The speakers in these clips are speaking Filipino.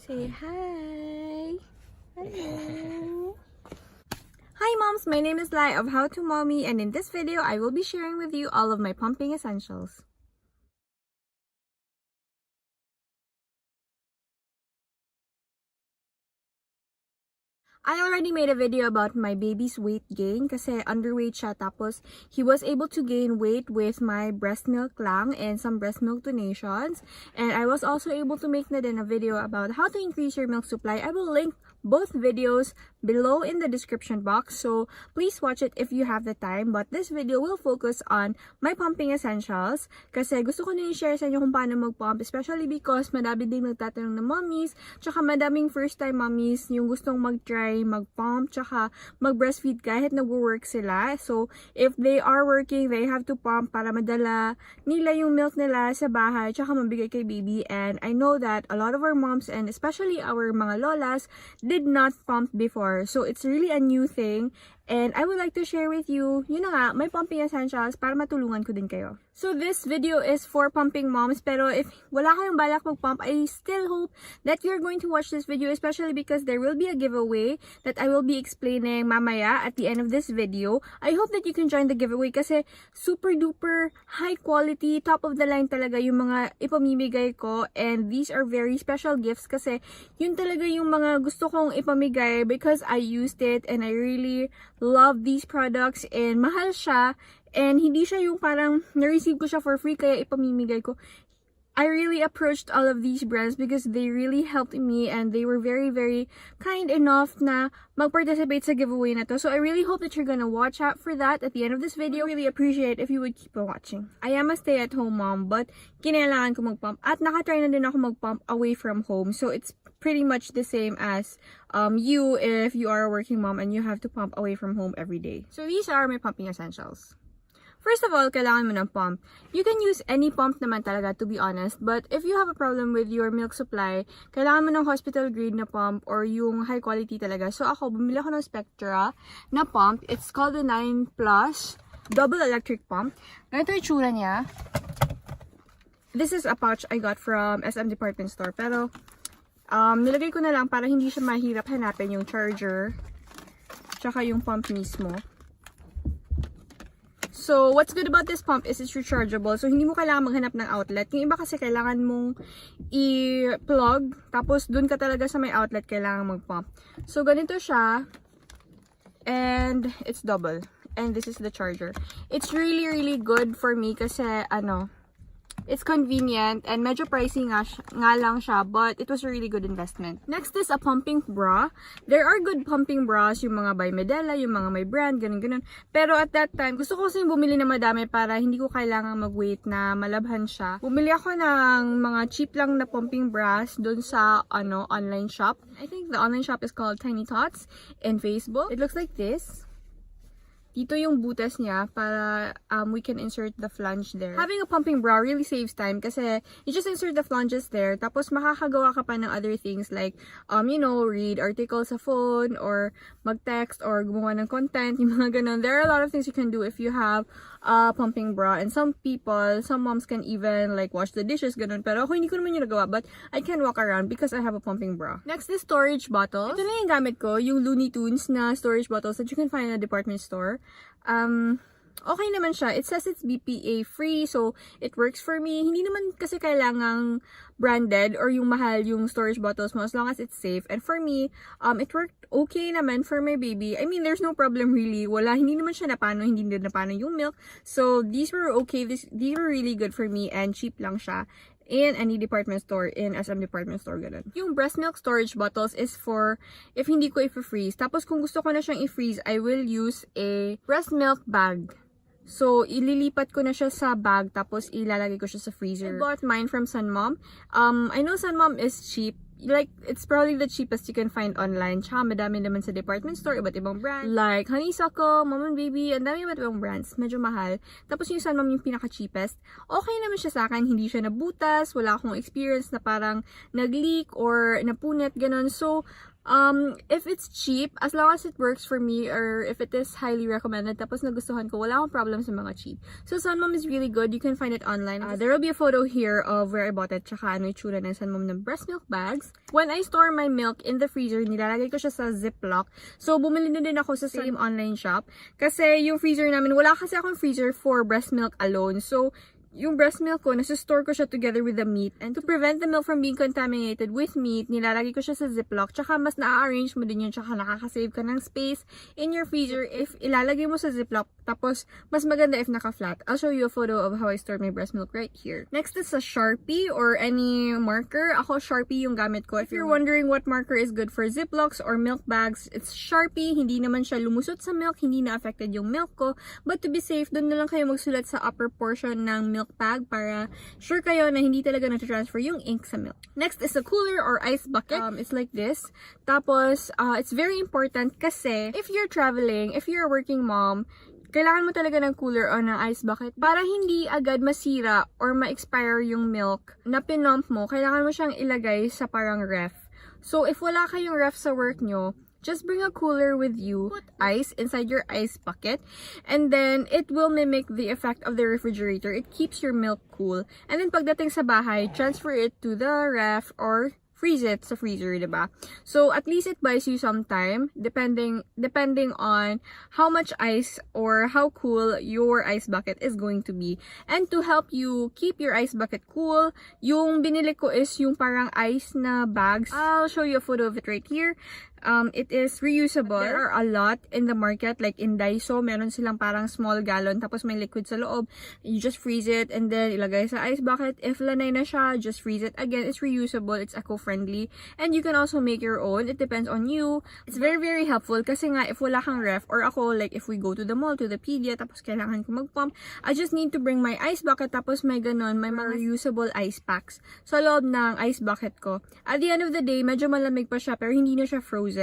Say hi. Hello. Hi moms, my name is Layy of How to Mommy, and in this video, I will be sharing with you all of my pumping essentials. I already made a video about my baby's weight gain kasi underweight siya, tapos he was able to gain weight with my breast milk lang and some breast milk donations. And I was also able to make na din a video about how to increase your milk supply. I will link both videos below in the description box, so please watch it if you have the time. But this video will focus on my pumping essentials kasi gusto ko na i-share sa inyo kung paano mag-pump, especially because madami din nagtatanong na mommies, tsaka madaming first time mommies yung gustong mag-try mag-pump tsaka mag-breastfeed kahit nag-work sila. So if they are working, they have to pump para madala nila yung milk nila sa bahay tsaka mabigay kay baby. And I know that a lot of our moms and especially our mga lolas did not pump before. So it's really a new thing. And I would like to share with you, yun na nga, my pumping essentials para matulungan ko din kayo. So this video is for pumping moms, pero if wala kayong balak mag-pump, I still hope that you're going to watch this video, especially because there will be a giveaway that I will be explaining mamaya at the end of this video. I hope that you can join the giveaway kasi super duper high quality, top of the line talaga yung mga ipamimigay ko, and these are very special gifts kasi yun talaga yung mga gusto kong ipamigay because I used it and I really love these products and mahal siya and hindi siya yung parang na-receive ko siya for free kaya ipamimigay ko. I really approached all of these brands because they really helped me and they were very kind enough na mag-participate sa giveaway na to. So I really hope that you're gonna watch out for that at the end of this video. I really appreciate if you would keep on watching. I am a stay-at-home mom but kinailangan ko mag-pump at nakatry na din ako mag-pump away from home. So it's pretty much the same as you if you are a working mom and you have to pump away from home every day. So these are my pumping essentials. First of all, kailangan mo ng pump. You can use any pump naman talaga, to be honest. But if you have a problem with your milk supply, kailangan mo ng hospital grade na pump or yung high quality talaga. So ako, bumili ako ng Spectra na pump. It's called the 9 Plus Double Electric Pump. Ganito yung tsura niya. This is a pouch I got from SM Department Store. Pero, nilagay ko na lang para hindi siya mahirap hanapin yung charger tsaka yung pump mismo. So, what's good about this pump is it's rechargeable. So, hindi mo kailangan maghanap ng outlet. Yung iba kasi kailangan mong i-plug. Tapos, dun ka talaga sa may outlet kailangan mag-pump. So, ganito siya. And, it's double. And this is the charger. It's really good for me kasi, it's convenient and medyo pricey nga lang siya, but it was a really good investment. Next is a pumping bra. There are good pumping bras, yung mga by Medela, yung mga may brand, ganun. Pero at that time, gusto ko kasi bumili na madami para hindi ko kailangan mag-wait na malabhan siya. Bumili ako ng mga cheap lang na pumping bras dun sa online shop. I think the online shop is called Tiny Tots in Facebook. It looks like this. Dito yung butas niya para we can insert the flange there. Having a pumping bra really saves time kasi you just insert the flanges there, tapos makakagawa ka pa ng other things like, read articles sa phone or mag-text or gumawa ng content, yung mga ganun. There are a lot of things you can do if you have a pumping bra, and some moms can even like wash the dishes, ganun. Pero ako hindi ko naman yung nagawa, but I can walk around because I have a pumping bra. Next is storage bottles. Ito na yung gamit ko, yung Looney Tunes na storage bottles that you can find in a department store. Okay naman siya. It says it's BPA free, so it works for me. Hindi naman kasi kailangang branded or yung mahal yung storage bottles mo as long as it's safe. And for me, it worked okay naman for my baby. I mean, there's no problem really. Hindi naman siya napano, hindi din napano yung milk. So these were okay. These were really good for me and cheap lang siya in any department store, in SM department store, ganun. Yung breast milk storage bottles is for if hindi ko i-freeze. Tapos kung gusto ko na siyang i-freeze, I will use a breast milk bag. So, ililipat ko na siya sa bag, tapos ilalagay ko siya sa freezer. I bought mine from Sunmom. I know Sunmom is cheap. Like, it's probably the cheapest you can find online. Tsaka madami naman sa department store, iba't ibang brand. Like, Honeysuckle, Mom and Baby, ang dami iba't ibang brands. Medyo mahal. Tapos yung Sunmom yung pinaka-cheapest. Okay naman siya sa akin. Hindi siya nabutas. Wala akong experience na parang nag-leak or napunit, ganun. So, If it's cheap, as long as it works for me, or if it is highly recommended, tapos nagustuhan ko, wala akong problem sa mga cheap. So, Sun Mom is really good. You can find it online. There will be a photo here of where I bought it, tsaka ano yung tsura ng Sun Mom ng breast milk bags. When I store my milk in the freezer, nilalagay ko siya sa Ziploc. So, bumili na din ako sa same online shop. Kasi yung freezer namin, wala kasi akong freezer for breast milk alone. So, yung breast milk ko, nasa-store ko siya together with the meat. And to prevent the milk from being contaminated with meat, nilalagay ko siya sa Ziploc. Tsaka mas na-arrange mo din yun. Tsaka nakakasave ka ng space in your freezer if ilalagay mo sa Ziploc. Tapos, mas maganda if naka-flat. I'll show you a photo of how I store my breast milk right here. Next is a Sharpie or any marker. Ako, Sharpie yung gamit ko. If you're wondering what marker is good for Ziplocs or milk bags, it's Sharpie. Hindi naman siya lumusot sa milk. Hindi na-affected yung milk ko. But to be safe, doon na lang kayo magsulat sa upper portion ng milk bag para sure kayo na hindi talaga na-transfer yung ink sa milk. Next is a cooler or ice bucket. It's like this. Tapos, it's very important kasi if you're traveling, if you're a working mom, kailangan mo talaga ng cooler o ng ice bucket para hindi agad masira or ma-expire yung milk na pinump mo. Kailangan mo siyang ilagay sa parang ref. So, if wala kayong ref sa work nyo, just bring a cooler with you, put ice inside your ice bucket, and then it will mimic the effect of the refrigerator. It keeps your milk cool. And then pagdating sa bahay, transfer it to the ref or freeze it sa freezer, diba? So, at least it buys you some time, depending on how much ice or how cool your ice bucket is going to be. And to help you keep your ice bucket cool, yung binili ko is yung parang ice na bags. I'll show you a photo of it right here. It is reusable. There are a lot in the market, like in Daiso, meron silang parang small gallon, tapos may liquid sa loob. You just freeze it, and then ilagay sa ice bucket. If lanay na siya, just freeze it again. It's reusable, it's eco-friendly, and you can also make your own. It depends on you. It's very, very helpful, kasi nga, if wala kang ref, or ako, like, if we go to the mall, to the Pedia, tapos kailangan ko mag-pump, I just need to bring my ice bucket, tapos may ganon, may mga reusable ice packs sa loob ng ice bucket ko. At the end of the day, medyo malamig pa siya, pero hindi na siya frozen.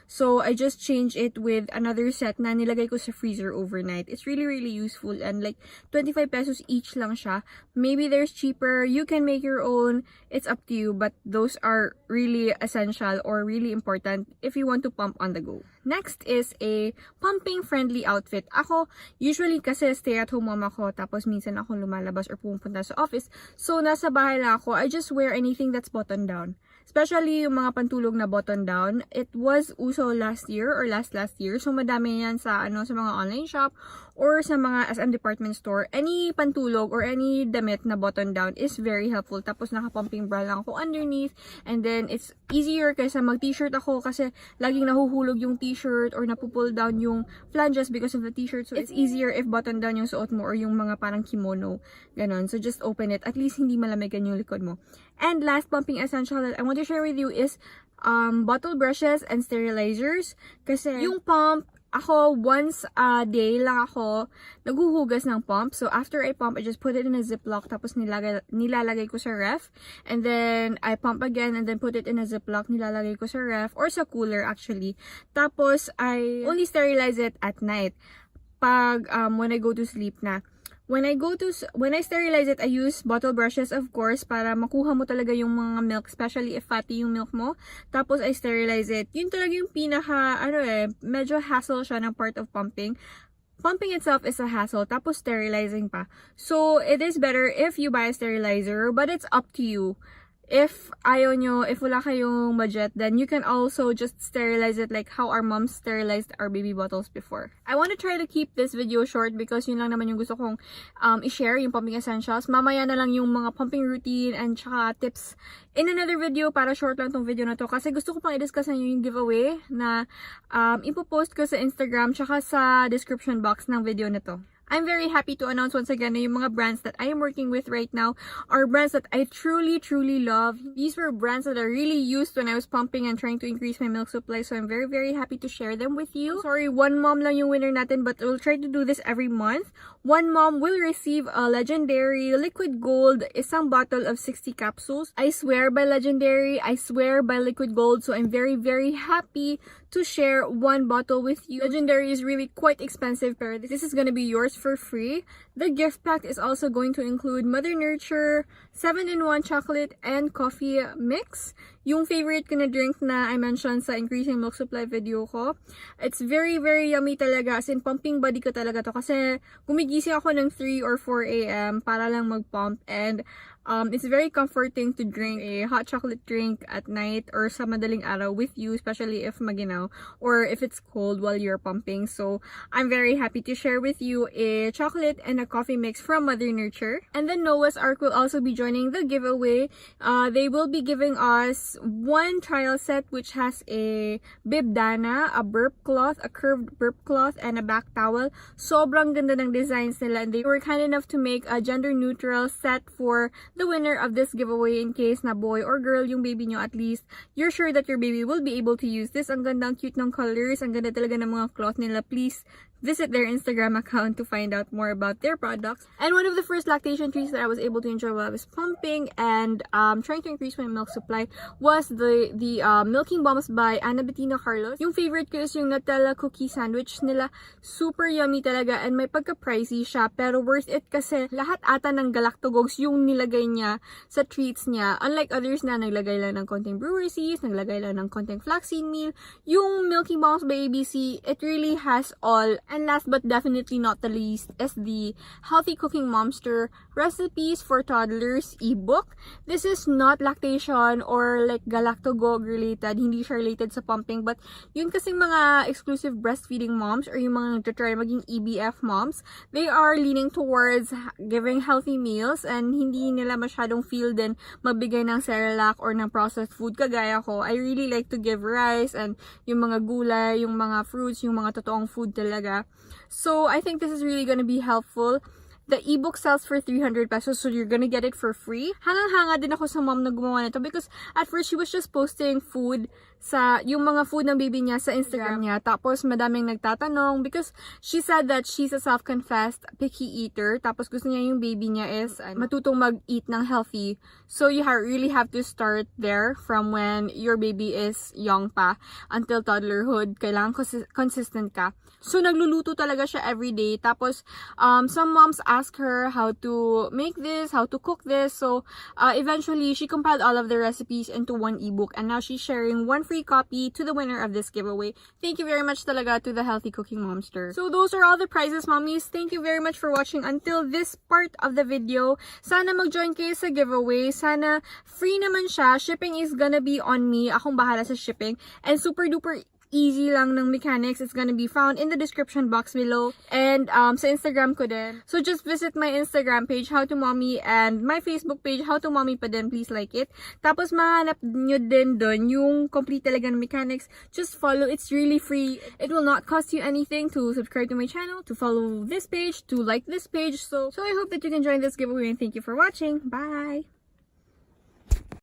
So, I just changed it with another set na nilagay ko sa freezer overnight. It's really, really useful, and like 25 pesos each lang siya. Maybe there's cheaper. You can make your own. It's up to you, but those are really essential or really important if you want to pump on the go. Next is a pumping-friendly outfit. Ako, usually kasi stay-at-home mom ako, tapos minsan ako lumalabas or pumunta sa office. So, nasa bahay lang ako. I just wear anything that's button down. Especially yung mga pantulog na button down. It was uso last year or last year. So, madami yan sa, sa mga online shop or sa mga SM department store. Any pantulog or any damit na button down is very helpful. Tapos, naka-pumping bra lang ako underneath. And then, it's easier kaysa mag-t-shirt ako kasi laging nahuhulog yung t-shirt or napupull down yung flanges because of the t-shirt. So, it's easier if button down yung suot mo or yung mga parang kimono. Ganon. So, just open it. At least, hindi malamigan yung likod mo. And last pumping essential that I want to share with you is bottle brushes and sterilizers. Kasi yung pump, ako once a day lang ako naghuhugas ng pump. So after I pump, I just put it in a Ziploc, tapos nilalagay ko sa ref. And then I pump again and then put it in a Ziploc, nilalagay ko sa ref or sa cooler actually. Tapos I only sterilize it at night pag when I go to sleep na. When I sterilize it, I use bottle brushes, of course, para makuha mo talaga yung mga milk, especially if fatty yung milk mo. Tapos, I sterilize it. Yun talaga yung pinaka, medyo hassle siya ng part of pumping. Pumping itself is a hassle, tapos sterilizing pa. So, it is better if you buy a sterilizer, but it's up to you. If ayaw nyo, if wala kayong budget, then you can also just sterilize it like how our moms sterilized our baby bottles before. I want to try to keep this video short because yun lang naman yung gusto kong i-share, yung pumping essentials. Mamaya na lang yung mga pumping routine and tsaka tips in another video para short lang tong video na to. Kasi gusto ko pang i-discuss na yung giveaway na ipopost ko sa Instagram tsaka sa description box ng video na to. I'm very happy to announce once again na yung mga brands that I am working with right now are brands that I truly, truly love. These were brands that I really used when I was pumping and trying to increase my milk supply. So I'm very, very happy to share them with you. Sorry, one mom lang yung winner natin, but we'll try to do this every month. One mom will receive a Legendairy Liquid Gold, isang bottle of 60 capsules. I swear by Legendairy, I swear by Liquid Gold. So I'm very, very happy to share one bottle with you. Legendairy is really quite expensive, pero this is gonna be yours for free. The gift pack is also going to include Mother Nurture, 7-in-1 chocolate and coffee mix. yung favorite ko na drink na I mentioned sa increasing milk supply video ko. It's very, very yummy talaga. As in, pumping body ko talaga to. Kasi gumigising ako ng 3 or 4 a.m. para lang mag-pump. And it's very comforting to drink a hot chocolate drink at night or sa madaling araw with you, especially if maginaw or if it's cold while you're pumping. So I'm very happy to share with you a chocolate and a coffee mix from Mother Nurture. And then Noah's Ark will also be joining the giveaway. They will be giving us one trial set which has a bibdana, a burp cloth, a curved burp cloth, and a back towel. Sobrang ganda ng designs nila, and they were kind enough to make a gender neutral set for the winner of this giveaway. In case na boy or girl yung baby nyo, at least you're sure that your baby will be able to use this. Ang ganda, ang cute ng colors, ang ganda talaga ng mga cloth nila. Please visit their Instagram account to find out more about their products. And one of the first lactation treats that I was able to enjoy while I was pumping and trying to increase my milk supply was the Milking Bombs by Ana Bettina Carlos. Yung favorite ko is yung Nutella cookie sandwich nila. Super yummy talaga and may pagka-pricey siya, pero worth it kasi lahat ata ng galactogogues yung nilagay niya sa treats niya. Unlike others na naglagay lang ng konting brewery seeds, naglagay lang ng konting flaxseed meal, yung Milking Bombs by ABC, it really has all. And last but definitely not the least is the Healthy Cooking Momster Recipes for Toddlers ebook. This is not lactation or like galactogog related, hindi siya related sa pumping, but yun kasing mga exclusive breastfeeding moms or yung mga nagtatry maging EBF moms, they are leaning towards giving healthy meals and hindi nila masyadong feel din magbigay ng Cerelac or ng processed food kagaya ko. I really like to give rice and yung mga gulay, yung mga fruits, yung mga totoong food talaga. So I think this is really gonna be helpful. The ebook sells for 300 pesos, so you're gonna get it for free. Hangang-hanga din ako sa mom na gumawa nito because at first she was just posting food sa yung mga food ng baby niya sa Instagram niya. Tapos madaming nagtatanong because she said that she's a self-confessed picky eater. Tapos gusto niya yung baby niya is matutong mag-eat ng healthy. So you really have to start there from when your baby is young pa until toddlerhood. Kailangan consistent ka. So nagluluto talaga siya every day. Tapos some moms ask her how to make this, how to cook this. So eventually she compiled all of the recipes into one ebook, and now she's sharing one free copy to the winner of this giveaway. Thank you very much talaga to the Healthy Cooking Momster. So those are all the prizes, mommies. Thank you very much for watching until this part of the video. Sana mag-join kayo sa giveaway. Sana free naman siya. Shipping is gonna be on me. Akong bahala sa shipping. And super duper easy lang ng mechanics. It's gonna be found in the description box below and sa Instagram ko din. So just visit my Instagram page, howtomommmy, and my Facebook page, howtomommmy pa din. Please like it. Tapos mahanap nyo din dun yung complete talaga ng mechanics. Just follow. It's really free. It will not cost you anything to subscribe to my channel, to follow this page, to like this page. So I hope that you can join this giveaway, and thank you for watching. Bye!